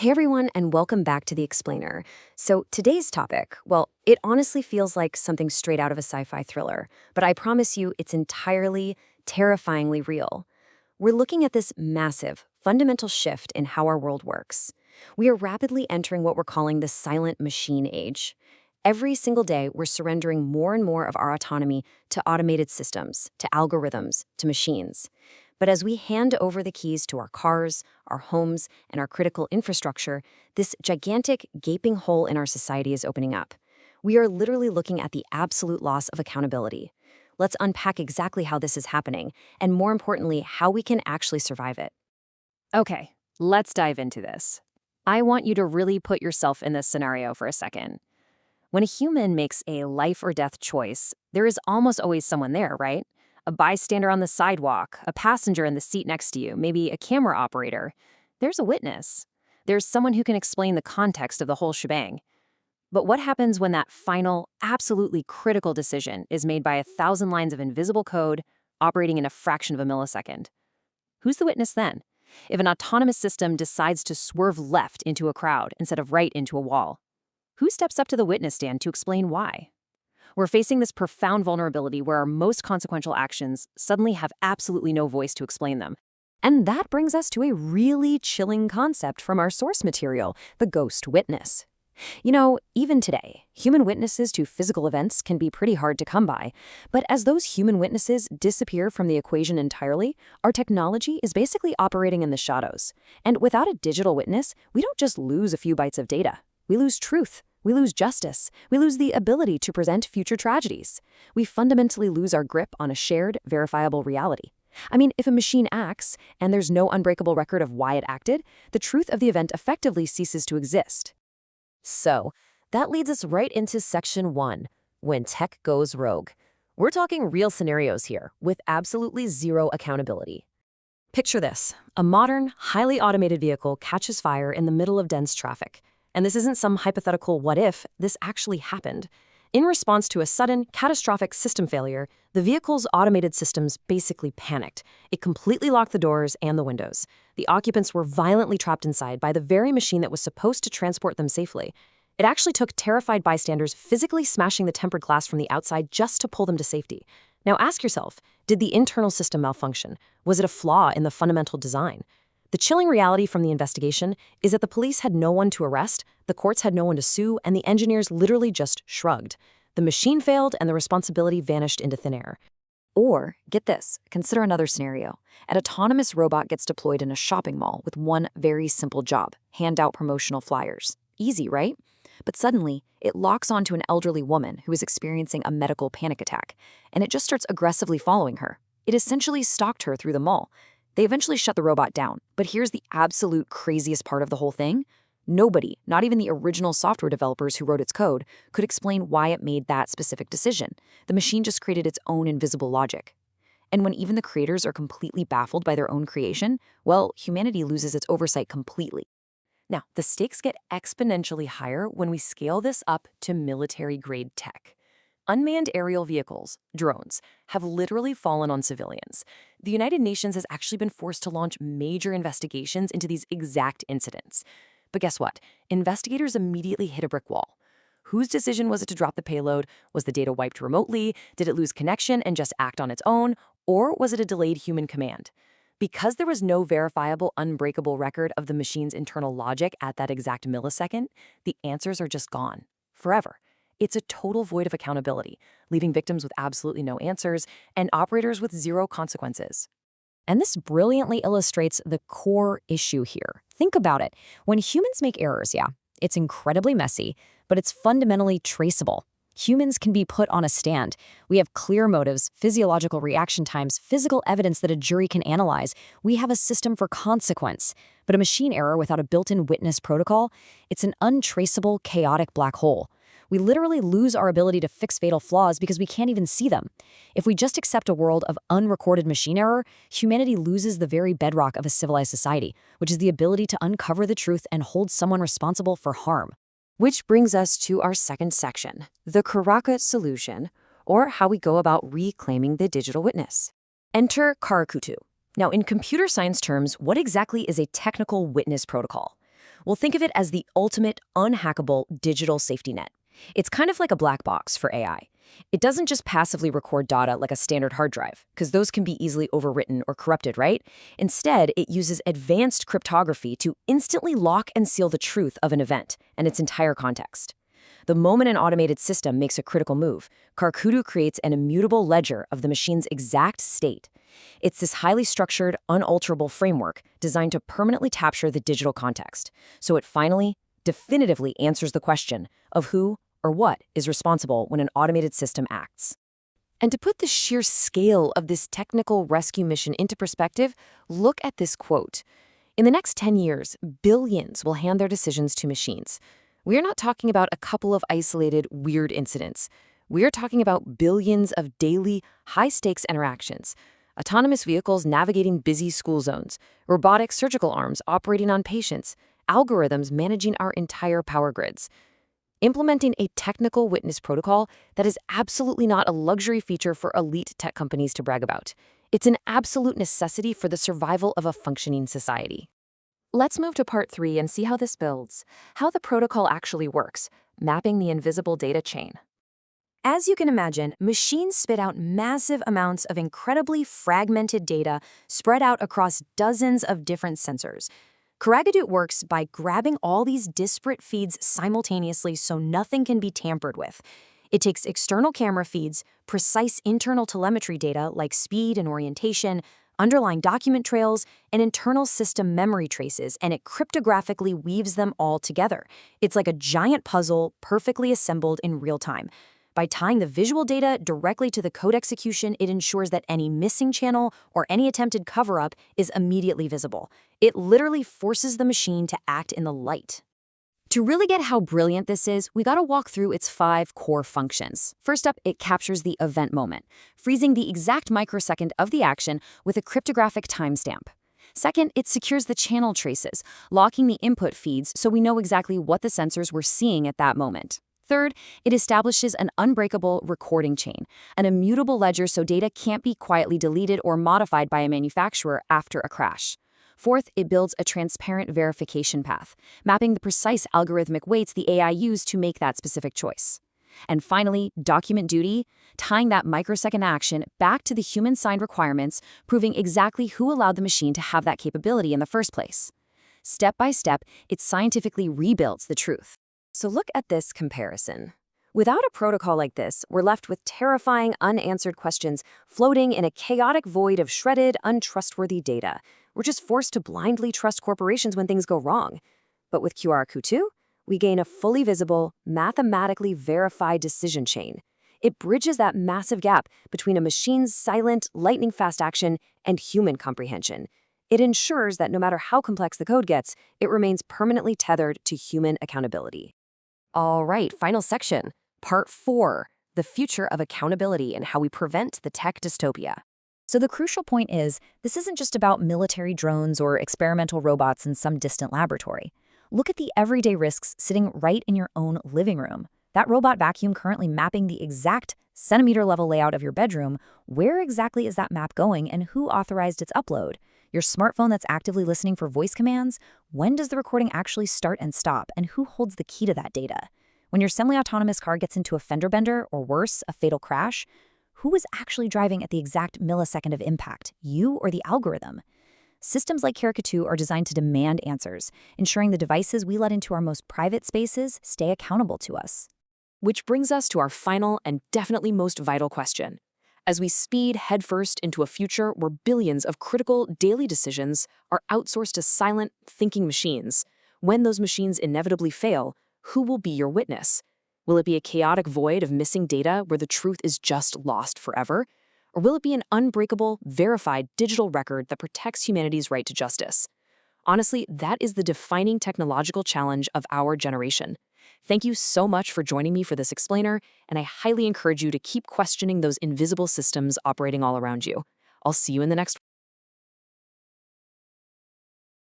Hey everyone, and welcome back to The Explainer. So today's topic, well, it honestly feels like something straight out of a sci-fi thriller, but I promise you it's entirely, terrifyingly real. We're looking at this massive, fundamental shift in how our world works. We are rapidly entering what we're calling the silent machine age. Every single day, we're surrendering more and more of our autonomy to automated systems, to algorithms, to machines. But as we hand over the keys to our cars, our homes, and our critical infrastructure, this gigantic, gaping hole in our society is opening up. We are literally looking at the absolute loss of accountability. Let's unpack exactly how this is happening, and more importantly, how we can actually survive it. Okay, let's dive into this. I want you to really put yourself in this scenario for a second. When a human makes a life or death choice, there is almost always someone there, right? A bystander on the sidewalk, a passenger in the seat next to you, maybe a camera operator. There's a witness. There's someone who can explain the context of the whole shebang. But what happens when that final, absolutely critical decision is made by 1,000 lines of invisible code operating in a fraction of a millisecond? Who's the witness then? If an autonomous system decides to swerve left into a crowd instead of right into a wall, who steps up to the witness stand to explain why? We're facing this profound vulnerability where our most consequential actions suddenly have absolutely no voice to explain them. And that brings us to a really chilling concept from our source material, the ghost witness. You know, even today, human witnesses to physical events can be pretty hard to come by. But as those human witnesses disappear from the equation entirely, our technology is basically operating in the shadows. And without a digital witness, we don't just lose a few bytes of data. We lose truth. We lose justice. We lose the ability to present future tragedies. We fundamentally lose our grip on a shared, verifiable reality. I mean, if a machine acts, and there's no unbreakable record of why it acted, the truth of the event effectively ceases to exist. So, that leads us right into Section 1, when tech goes rogue. We're talking real scenarios here, with absolutely zero accountability. Picture this. A modern, highly automated vehicle catches fire in the middle of dense traffic. And this isn't some hypothetical what if, this actually happened. In response to a sudden, catastrophic system failure, the vehicle's automated systems basically panicked. It completely locked the doors and the windows. The occupants were violently trapped inside by the very machine that was supposed to transport them safely. It actually took terrified bystanders physically smashing the tempered glass from the outside just to pull them to safety. Now ask yourself, did the internal system malfunction? Was it a flaw in the fundamental design? The chilling reality from the investigation is that the police had no one to arrest, the courts had no one to sue, and the engineers literally just shrugged. The machine failed and the responsibility vanished into thin air. Or, get this, consider another scenario. An autonomous robot gets deployed in a shopping mall with one very simple job: hand out promotional flyers. Easy, right? But suddenly, it locks onto an elderly woman who is experiencing a medical panic attack, and it just starts aggressively following her. It essentially stalked her through the mall. They eventually shut the robot down, but here's the absolute craziest part of the whole thing. Nobody, not even the original software developers who wrote its code, could explain why it made that specific decision. The machine just created its own invisible logic. And when even the creators are completely baffled by their own creation, well, humanity loses its oversight completely. Now, the stakes get exponentially higher when we scale this up to military-grade tech. Unmanned aerial vehicles, drones, have literally fallen on civilians. The United Nations has actually been forced to launch major investigations into these exact incidents. But guess what? Investigators immediately hit a brick wall. Whose decision was it to drop the payload? Was the data wiped remotely? Did it lose connection and just act on its own? Or was it a delayed human command? Because there was no verifiable, unbreakable record of the machine's internal logic at that exact millisecond, the answers are just gone. Forever. It's a total void of accountability, leaving victims with absolutely no answers and operators with zero consequences. And this brilliantly illustrates the core issue here. Think about it. When humans make errors, yeah, it's incredibly messy, but it's fundamentally traceable. Humans can be put on a stand. We have clear motives, physiological reaction times, physical evidence that a jury can analyze. We have a system for consequence. But a machine error without a built-in witness protocol, it's an untraceable, chaotic black hole. We literally lose our ability to fix fatal flaws because we can't even see them. If we just accept a world of unrecorded machine error, humanity loses the very bedrock of a civilized society, which is the ability to uncover the truth and hold someone responsible for harm. Which brings us to our second section, the Karaka solution, or how we go about reclaiming the digital witness. Enter Karakutu. Now, in computer science terms, what exactly is a technical witness protocol? Well, think of it as the ultimate unhackable digital safety net. It's kind of like a black box for AI. It doesn't just passively record data like a standard hard drive, because those can be easily overwritten or corrupted, right? Instead, it uses advanced cryptography to instantly lock and seal the truth of an event and its entire context. The moment an automated system makes a critical move, Karkudu creates an immutable ledger of the machine's exact state. It's this highly structured, unalterable framework designed to permanently capture the digital context, so it finally, definitively answers the question of who or what is responsible when an automated system acts. And to put the sheer scale of this technical rescue mission into perspective, look at this quote. In the next 10 years, billions will hand their decisions to machines. We are not talking about a couple of isolated, weird incidents. We are talking about billions of daily, high-stakes interactions. Autonomous vehicles navigating busy school zones, robotic surgical arms operating on patients, algorithms managing our entire power grids. Implementing a technical witness protocol that is absolutely not a luxury feature for elite tech companies to brag about. It's an absolute necessity for the survival of a functioning society. Let's move to part 3 and see how this builds, how the protocol actually works, mapping the invisible data chain. As you can imagine, machines spit out massive amounts of incredibly fragmented data spread out across dozens of different sensors. Karagadut works by grabbing all these disparate feeds simultaneously so nothing can be tampered with. It takes external camera feeds, precise internal telemetry data like speed and orientation, underlying document trails, and internal system memory traces, and it cryptographically weaves them all together. It's like a giant puzzle perfectly assembled in real time. By tying the visual data directly to the code execution, it ensures that any missing channel or any attempted cover-up is immediately visible. It literally forces the machine to act in the light. To really get how brilliant this is, we gotta walk through its 5 core functions. First up, it captures the event moment, freezing the exact microsecond of the action with a cryptographic timestamp. Second, it secures the channel traces, locking the input feeds so we know exactly what the sensors were seeing at that moment. Third, it establishes an unbreakable recording chain, an immutable ledger so data can't be quietly deleted or modified by a manufacturer after a crash. Fourth, it builds a transparent verification path, mapping the precise algorithmic weights the AI used to make that specific choice. And finally, document duty, tying that microsecond action back to the human-signed requirements, proving exactly who allowed the machine to have that capability in the first place. Step by step, it scientifically rebuilds the truth. So look at this comparison. Without a protocol like this, we're left with terrifying, unanswered questions floating in a chaotic void of shredded, untrustworthy data. We're just forced to blindly trust corporations when things go wrong. But with QRQ2, we gain a fully visible, mathematically verified decision chain. It bridges that massive gap between a machine's silent, lightning-fast action and human comprehension. It ensures that no matter how complex the code gets, it remains permanently tethered to human accountability. All right, final section, part 4, the future of accountability and how we prevent the tech dystopia. So the crucial point is, this isn't just about military drones or experimental robots in some distant laboratory. Look at the everyday risks sitting right in your own living room. That robot vacuum currently mapping the exact centimeter-level layout of your bedroom, where exactly is that map going and who authorized its upload? Your smartphone that's actively listening for voice commands, when does the recording actually start and stop, and who holds the key to that data? When your semi-autonomous car gets into a fender bender, or worse, a fatal crash, who is actually driving at the exact millisecond of impact, you or the algorithm? Systems like Karkudu are designed to demand answers, ensuring the devices we let into our most private spaces stay accountable to us. Which brings us to our final and definitely most vital question. As we speed headfirst into a future where billions of critical daily decisions are outsourced to silent, thinking machines, when those machines inevitably fail, who will be your witness? Will it be a chaotic void of missing data where the truth is just lost forever? Or will it be an unbreakable, verified digital record that protects humanity's right to justice? Honestly, that is the defining technological challenge of our generation. Thank you so much for joining me for this explainer, and I highly encourage you to keep questioning those invisible systems operating all around you. I'll see you in the next one.